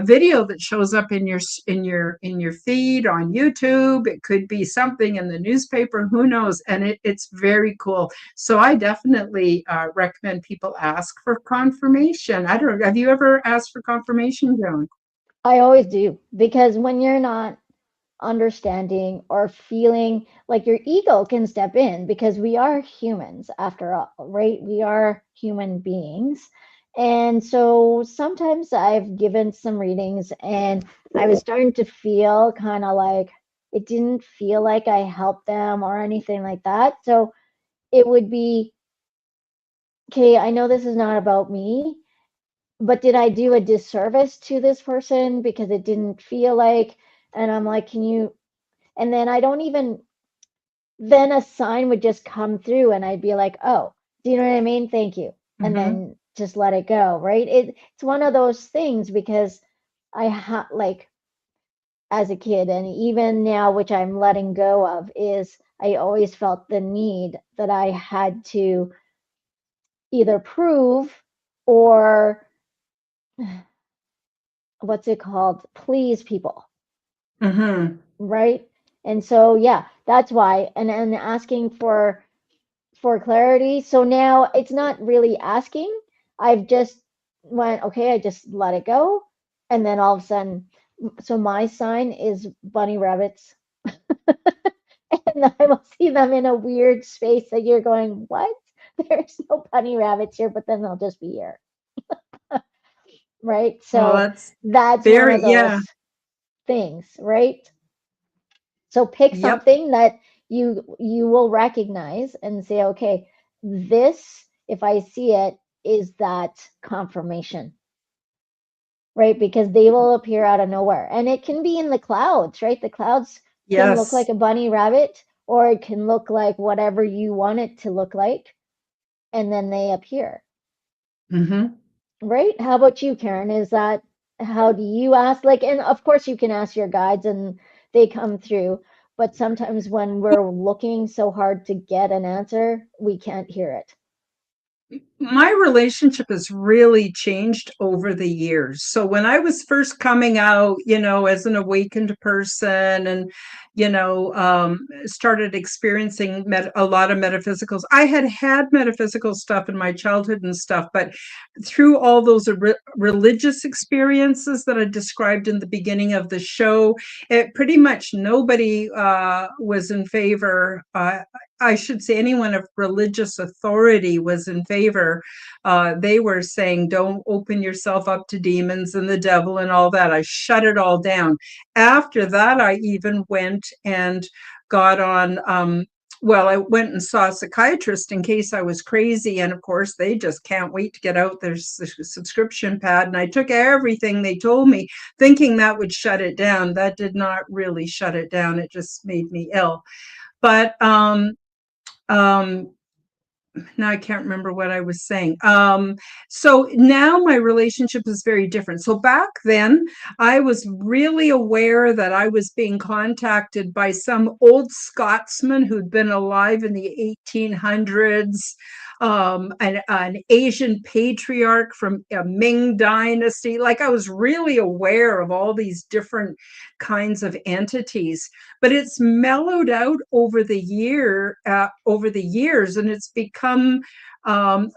video that shows up in your feed on YouTube. It could be something in the newspaper. Who knows? And it's very cool. So I definitely recommend people ask for confirmation. I don't know. Have you ever asked for confirmation, Joan? I always do, because when you're not understanding or feeling, like, your ego can step in, because we are humans after all, right? We are human beings. And so sometimes I've given some readings and I was starting to feel kind of like it didn't feel like I helped them or anything like that. So it would be, okay, I know this is not about me, but did I do a disservice to this person because it didn't feel like, and I'm like, can you, and then I don't even, then a sign would just come through and I'd be like, oh, do you know what I mean? Thank you. And Mm-hmm. then just let it go, right? It's one of those things, because I had, like, as a kid and even now, which I'm letting go of, is I always felt the need that I had to either prove or what's it called? Please people, Mm-hmm. right? And so yeah, that's why. And asking for clarity. So now it's not really asking. I've just went, okay, I just let it go. And then all of a sudden, so my sign is bunny rabbits. And I will see them in a weird space that you're going, what? There's no bunny rabbits here, but then they'll just be here. Right. Well, So that's that's one very, of yeah. those things, right? So pick Yep. something that you will recognize and say, okay, this, if I see it, is that confirmation, right? Because they will appear out of nowhere. And it can be in the clouds, right? The clouds can look like Yes. a bunny rabbit, or it can look like whatever you want it to look like, and then they appear. Mm-hmm. Right? How about you, Karen? Is that, how do you ask? Like, and of course you can ask your guides and they come through, but sometimes when we're looking so hard to get an answer, we can't hear it. My relationship has really changed over the years. So when I was first coming out, you know, as an awakened person and, you know, started experiencing a lot of metaphysicals, I had metaphysical stuff in my childhood and stuff, but through all those religious experiences that I described in the beginning of the show, it pretty much nobody was in favor. I should say anyone of religious authority was in favor. They were saying, don't open yourself up to demons and the devil and all that. I shut it all down. After that, I even went and got on. Well, I went and saw a psychiatrist in case I was crazy. And of course, they just can't wait to get out their subscription pad. And I took everything they told me, thinking that would shut it down. That did not really shut it down. It just made me ill. But um, now I can't remember what I was saying. So now my relationship is very different. So back then, I was really aware that I was being contacted by some old Scotsman who'd been alive in the 1800s, an Asian patriarch from a Ming dynasty. Like I was really aware of all these different kinds of entities, but it's mellowed out over the years, and it's become um,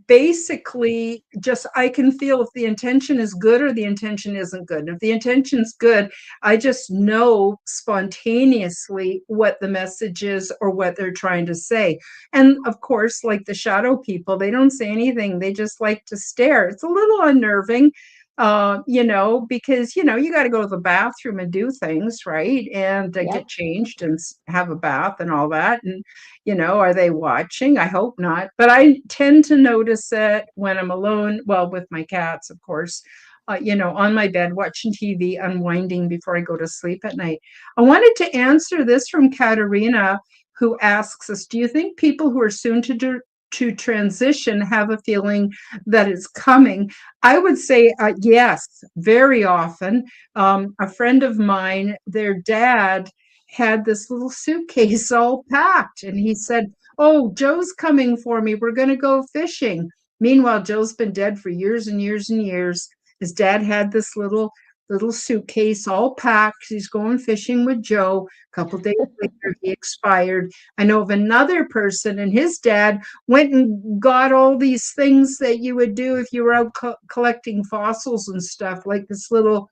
basically just I can feel if the intention is good or the intention isn't good. And if the intention's good, I just know spontaneously what the message is or what they're trying to say. And of course, like the shadow people, they don't say anything. They just like to stare. It's a little unnerving, because you got to go to the bathroom and do things, right? And get Yep. changed and have a bath and all that. And are they watching? I hope not. But I tend to notice it when I'm alone, well, with my cats, of course, on my bed, watching TV, unwinding before I go to sleep at night. I wanted to answer this from Katerina, who asks us, do you think people who are soon to transition have a feeling that it's coming? I would say yes, very often. A friend of mine, their dad had this little suitcase all packed. And he said, "Oh, Joe's coming for me. We're going to go fishing." Meanwhile, Joe's been dead for years and years and years. His dad had this little suitcase all packed. He's going fishing with Joe. A couple days later, he expired. I know of another person, and his dad went and got all these things that you would do if you were out collecting fossils and stuff, like this little,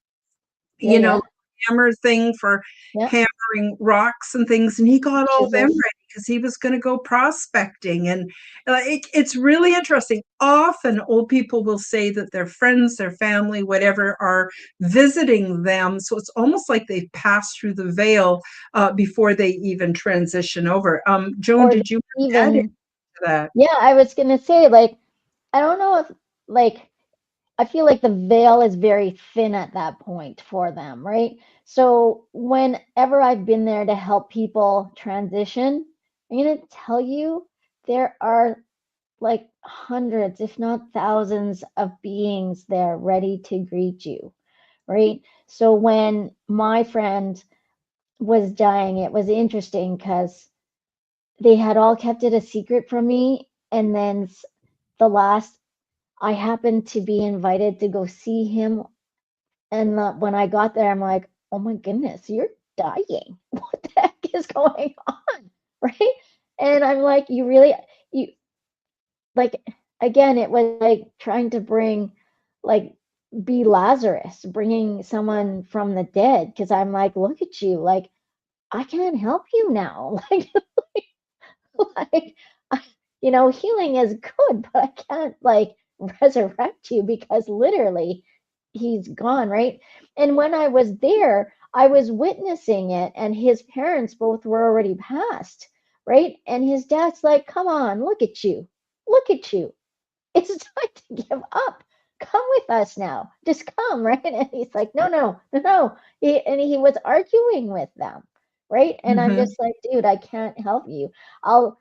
Yeah, you know, yeah, hammer thing for yeah. hammering rocks and things, and he got all them Chisels. ready because he was going to go prospecting. And it's really interesting. Often old people will say that their friends, their family, whatever, are visiting them, so it's almost like they've passed through the veil before they even transition over. Joan, Or did you add into even, that? yeah, I was gonna say, like, I don't know if, like, I feel like the veil is very thin at that point for them, right? So whenever I've been there to help people transition, I'm gonna tell you, there are like hundreds, if not thousands, of beings there ready to greet you, right? So when my friend was dying, it was interesting because they had all kept it a secret from me. And then the last, I happened to be invited to go see him. And when I got there, I'm like, oh my goodness, you're dying. What the heck is going on? Right? And I'm like, you really, you like, again, it was like trying to bring, like, be Lazarus, bringing someone from the dead. Cause I'm like, look at you. Like, I can't help you now. Like, healing is good, but I can't like resurrect you because literally he's gone, right? And when I was there, I was witnessing it, and his parents both were already passed, right? And his dad's like, come on, look at you. Look at you. It's time to give up. Come with us now. Just come, right? And he's like, no, no, no, no. And he was arguing with them, right? And I'm Mm-hmm. just like, dude, I can't help you. I'll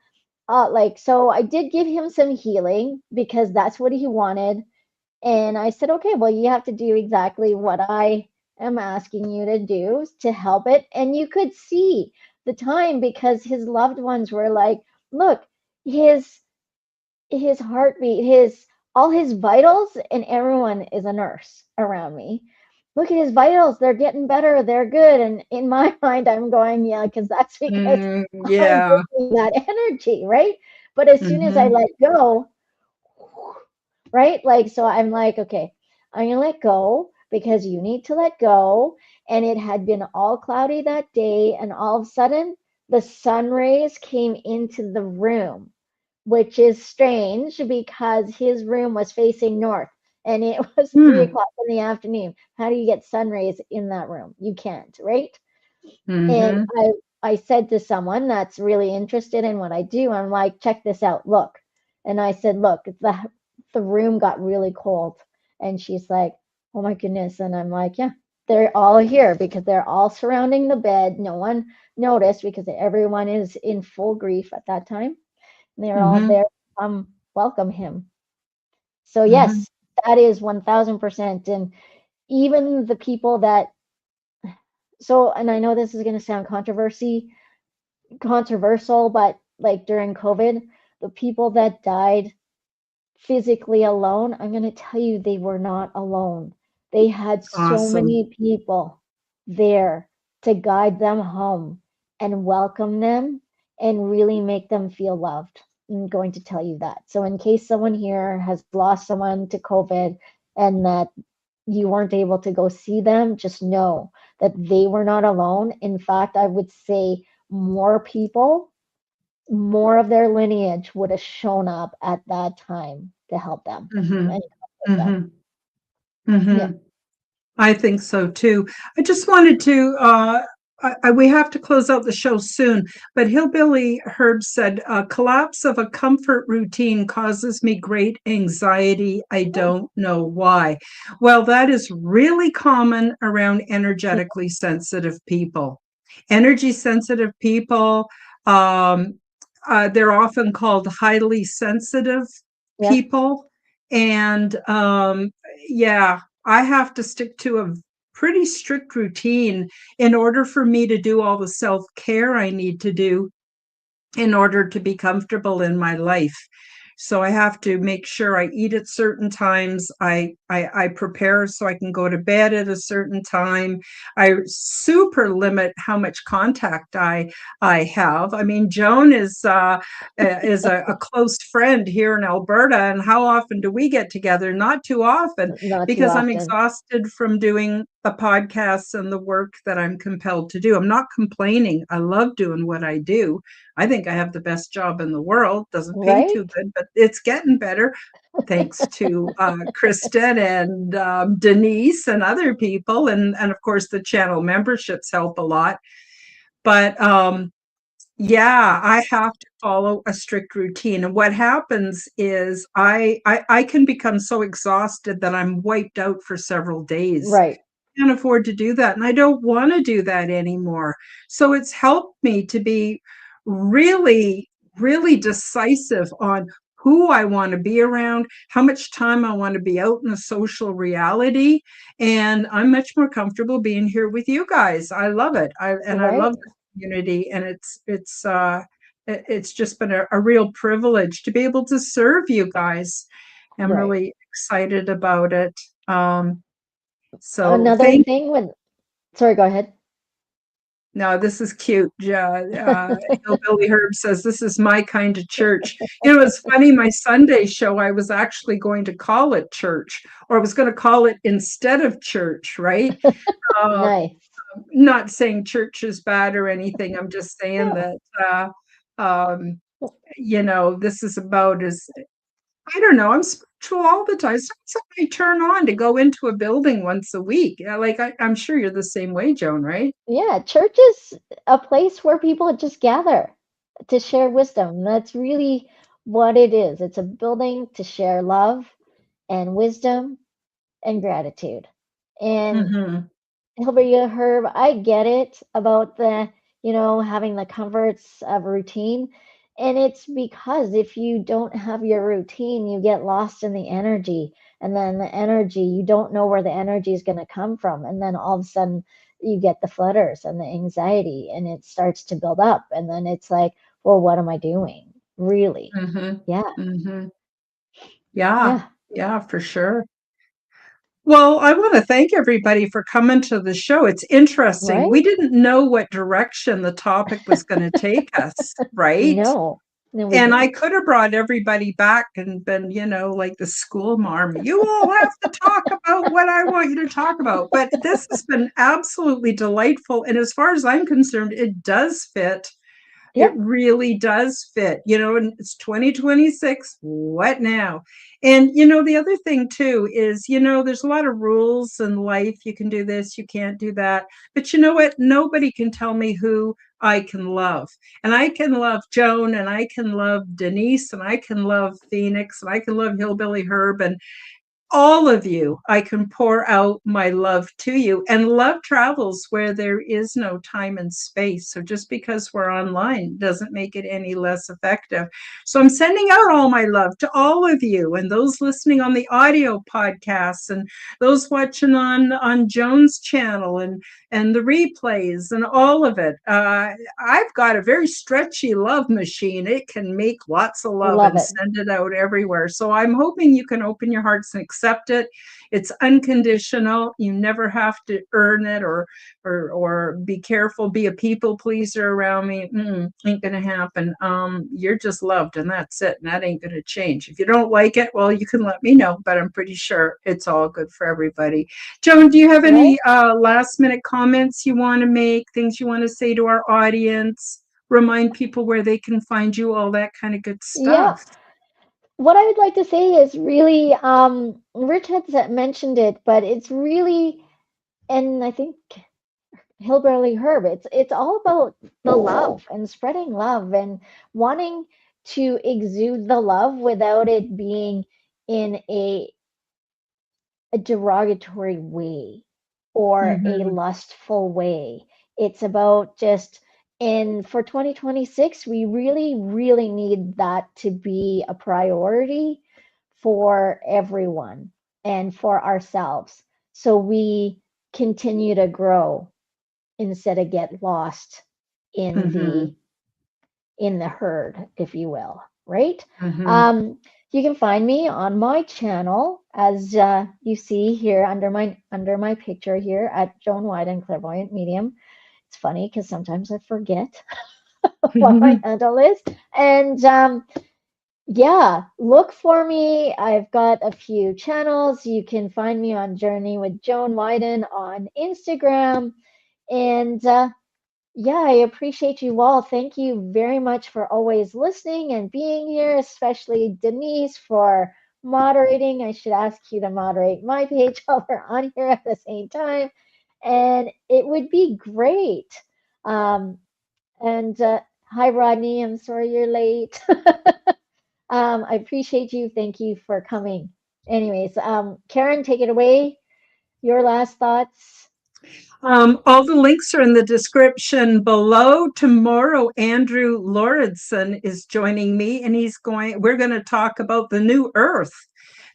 so I did give him some healing because that's what he wanted. And I said, okay, well, you have to do exactly what I am asking you to do to help it. And you could see the time because his loved ones were like, look, his his heartbeat, his all his vitals, and everyone is a nurse around me. Look at his vitals, they're getting better, they're good. And in my mind, I'm going, yeah, because that's because I'm Yeah. bringing that energy, right? But as soon as I Mm-hmm. let go, right? Like, so I'm like, okay, I'm gonna let go because you need to let go. And it had been all cloudy that day, and all of a sudden, the sun rays came into the room, which is strange because his room was facing north and it was 3 o'clock in the afternoon. How do you get sun rays in that room? You can't, right? And Mm-hmm. I said to someone that's really interested in what I do, I'm like, check this out, look. And I said, look, the room got really cold. And she's like, oh my goodness. And I'm like, yeah, they're all here because they're all surrounding the bed. No one noticed because everyone is in full grief at that time. And they're all Mm-hmm. there welcome him. So Mhm. yes, that is 1000%. And even the people that, so, and I know this is going to sound controversial, but like during COVID, the people that died physically alone, I'm going to tell you they were not alone. They had so Awesome. many people there to guide them home and welcome them and really make them feel loved. I'm going to tell you that. So, in case someone here has lost someone to COVID and that you weren't able to go see them, just know that they were not alone. In fact, I would say more people, more of their lineage would have shown up at that time to help them Mhm. and comfort them. Mhm. Yeah, Mhm. I think so too. I just wanted to, we have to close out the show soon, but Hillbilly Herb said, collapse of a comfort routine causes me great anxiety. I don't know why. Well, that is really common around yeah, energetically sensitive people. Energy sensitive people, um, they're often called highly sensitive yeah, people. And yeah, I have to stick to a pretty strict routine in order for me to do all the self care I need to do in order to be comfortable in my life. So I have to make sure I eat at certain times. I prepare so I can go to bed at a certain time. I super limit how much contact I have. I mean, Joan is a close friend here in Alberta, and how often do we get together? Not too often, not too because I'm often. exhausted from doing the podcasts and the work that I'm compelled to do. I'm not complaining. I love doing what I do. I think I have the best job in the world. Doesn't pay too Right? good, but it's getting better thanks to Kristen and Denise and other people. And of course, the channel memberships help a lot. But yeah, I have to follow a strict routine. And what happens is I can become so exhausted that I'm wiped out for several days. Right, Can't afford to do that. And I don't want to do that anymore. So it's helped me to be really, really decisive on who I want to be around, how much time I want to be out in the social reality. And I'm much more comfortable being here with you guys. I love it. I right, love the community. And it's just been a real privilege to be able to serve you guys. I'm right. really excited about it. Um, so Another thank thing when, sorry, go ahead. No, this is cute. Hillbilly Herb says, this is my kind of church. You know, it's funny, my Sunday show, I was actually going to call it church, or I was going to call it instead of church, right? Uh, Nice. not saying church is bad or anything. I'm just saying No, that, um, this is about as, I don't know, I'm spiritual all the time. It's not something I turn on to go into a building once a week. Like, I'm sure you're the same way, Joan, right? yeah, church is a place where people just gather to share wisdom. That's really what it is. It's a building to share love and wisdom and gratitude. And Hmm. Hilbert Herb, I get it about having the comforts of routine. And it's because if you don't have your routine, you get lost in the energy. And then the energy, you don't know where the energy is going to come from. And then all of a sudden, you get the flutters and the anxiety, and it starts to build up. And then it's like, well, what am I doing? Really? Mhm, Yeah. mhm. Yeah, Yeah. yeah, for sure. Well, I wanna thank everybody for coming to the show. It's interesting. We Right? didn't know what direction the topic was gonna take us, right? No. No, we And I didn't. could have brought everybody back and been, like the school marm. You all have to talk about what I want you to talk about. But this has been absolutely delightful. And as far as I'm concerned, it does fit. It Yeah. really does fit, and it's 2026. What now? And, the other thing too is, there's a lot of rules in life. You can do this, you can't do that. But you know what? Nobody can tell me who I can love. And I can love Joan, and I can love Denise, and I can love Phoenix, and I can love Hillbilly Herb, and all of you, I can pour out my love to you. And love travels where there is no time and space. So just because we're online doesn't make it any less effective. So I'm sending out all my love to all of you and those listening on the audio podcasts and those watching on Joan's channel and the replays and all of it. I've got a very stretchy love machine. It can make lots of love Love and it. send it out everywhere. So I'm hoping you can open your hearts and accept it. It's unconditional. You never have to earn it or be careful, be a people pleaser around me. Ain't gonna happen. You're just loved, and that's it. And that ain't gonna change. If you don't like it, well, you can let me know. But I'm pretty sure it's all good for everybody. Joan, do you have Right? any last minute comments you want to make? Things you want to say to our audience? Remind people where they can find you, all that kind of good Yeah. stuff. What I would like to say is really, Rich had mentioned it, but it's really, and I think Hillbilly Herb, it's all about the love and spreading love and wanting to exude the love without it being in a derogatory way or a Mm-hmm. lustful way. It's about just, and for 2026, we really, really need that to be a priority for everyone and for ourselves. So we continue to grow instead of get lost in Mm-hmm. the herd, if you will, right? Mm-hmm. Um, you can find me on my channel, as you see here under my picture here at Joan Widen Clairvoyant Medium. It's funny because sometimes I forget what my handle is, and yeah, look for me. I've got a few channels. You can find me on Journey with Joan Widen on Instagram, and yeah, I appreciate you all. Thank you very much for always listening and being here, especially Denise for moderating. I should ask you to moderate my page while we're on here at the same time. And it would be great. Um, and hi, Rodney. I'm sorry you're late. I appreciate you. Thank you for coming. Anyways, Karen, take it away. Your last thoughts. All the links are in the description below. Tomorrow, Andrew Lauridsen is joining me, and we're going to talk about the new Earth.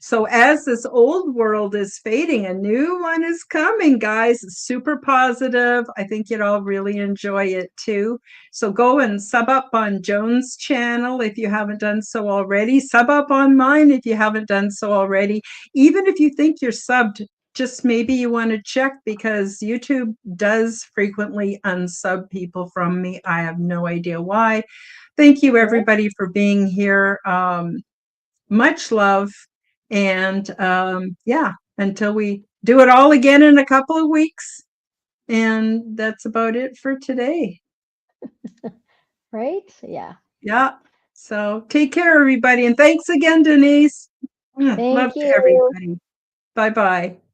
So as this old world is fading, a new one is coming, guys. It's super positive. I think you'd all really enjoy it too. So go and sub up on Joan's channel if you haven't done so already. Sub up on mine if you haven't done so already. Even if you think you're subbed, just maybe you want to check because YouTube does frequently unsub people from me. I have no idea why. Thank you, Right? everybody, for being here. Much love. And yeah, until we do it all again in a couple of weeks. And that's about it for today. Right? Yeah. Yeah. So take care, everybody. And thanks again, Denise. Love Thank to you. everybody. Bye bye.